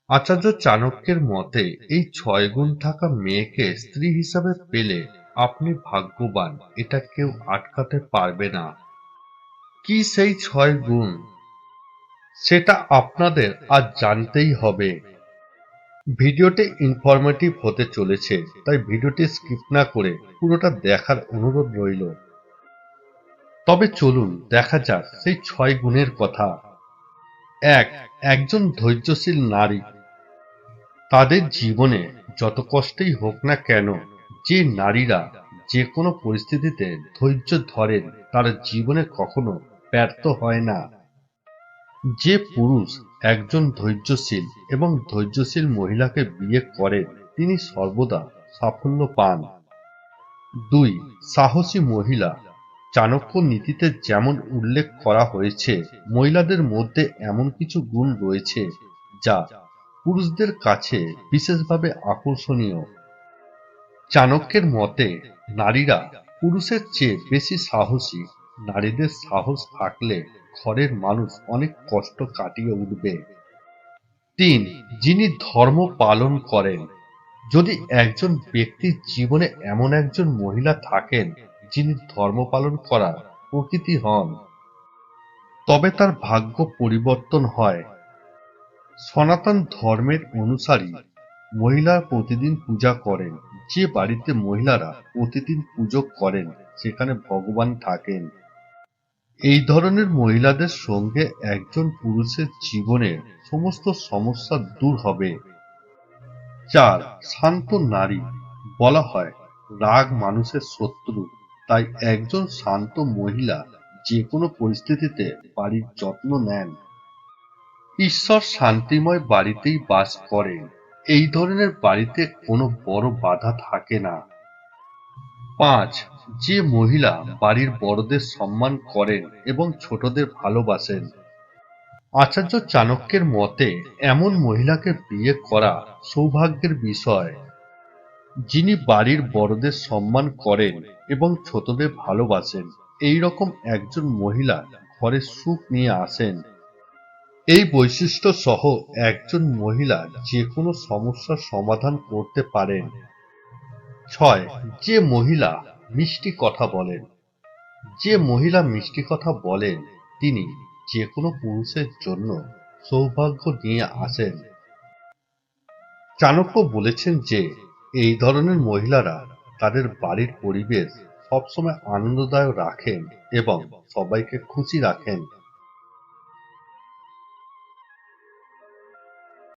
আচার্য চাণক্যের মতে এই 6 গুণ থাকা মেয়েকে স্ত্রী হিসাবে পেলে আপনি ভাগ্যবান, এটা কেউ আটকাতে পারবে না। কি সেই 6 গুণ, সেটা আপনাদের আজ জানতেই হবে। ভিডিওটি ইনফরমেটিভ হতে চলেছে, তাই ভিডিওটি স্কিপ না করে পুরোটা দেখার অনুরোধ রইল। তবে চলুন দেখা যাক সেই 6 গুণের কথা। এক, একজন ধৈর্যশীল নারী। তাদের জীবনে যত কষ্টই হোক না কেন, যে নারীরা যে কোনো পরিস্থিতিতে ধৈর্য ধরেন তার জীবনে কখনো ব্যর্থ হয় না। যে পুরুষ একজন ধৈর্যশীল এবং ধৈর্যশীল মহিলাকে বিয়ে করেন তিনি সর্বদা সাফল্য পান। দুই, সাহসী মহিলা। চাণক্য নীতিতে যেমন উল্লেখ করা হয়েছে, মহিলাদের মধ্যে এমন কিছু গুণ রয়েছে যা পুরুষদের কাছে বিশেষভাবে আকর্ষণীয়। চাণক্যের মতে নারীরা পুরুষের চেয়ে বেশি সাহসী। নারীদের সাহস থাকলে ঘরের মানুষ অনেক কষ্ট কাটিয়ে উঠবে। তিন, যিনি ধর্ম পালন করেন। যদি একজন ব্যক্তির জীবনে এমন একজন মহিলা থাকেন যিনি ধর্ম পালন করার প্রকৃতি হন, তবে তার ভাগ্য পরিবর্তন হয়। সনাতন ধর্মের অনুসারী মহিলা প্রতিদিন পূজা করেন। যে বাড়িতে মহিলারা প্রতিদিন পুজো করেন সেখানে ভগবান থাকেন। এই ধরনের মহিলাদের সঙ্গে একজন পুরুষের জীবনের সমস্ত সমস্যা দূর হবে। চার, শান্ত নারী। বলা হয় রাগ মানুষের শত্রু, তাই একজন শান্ত মহিলা যে কোনো পরিস্থিতিতে বাড়ির যত্ন নেন। ঈশ্বর শান্তিময় বাড়িতেই বাস করেন। এই ধরনের বাড়িতে কোনো বড় বাধা থাকে না। পাঁচ, যে মহিলা বাড়ির বড়দের সম্মান করেন এবং ছোটদের ভালোবাসেন। আচার্য চাণক্যের মতে এমন মহিলাকে বিয়ে করা সৌভাগ্যের বিষয়। যিনি বাড়ির বড়দের সম্মান করেন এবং ছোটদের ভালোবাসেন, এই রকম একজন মহিলা ঘরে সুখ নিয়ে আসেন। এই বৈশিষ্ট্য সহ একজন মহিলা যে কোনো সমস্যার সমাধান করতে পারেন। ছয়, যে মহিলা মিষ্টি কথা বলেন। যে মহিলা মিষ্টি কথা বলেন তিনি যে কোনো পুরুষের জন্য সৌভাগ্য নিয়ে আসেন। চাণক্য বলেছেন যে এই ধরনের মহিলারা তাদের বাড়ির পরিবেশ সবসময় আনন্দদায়ক রাখেন এবং সবাইকে খুশি রাখেন।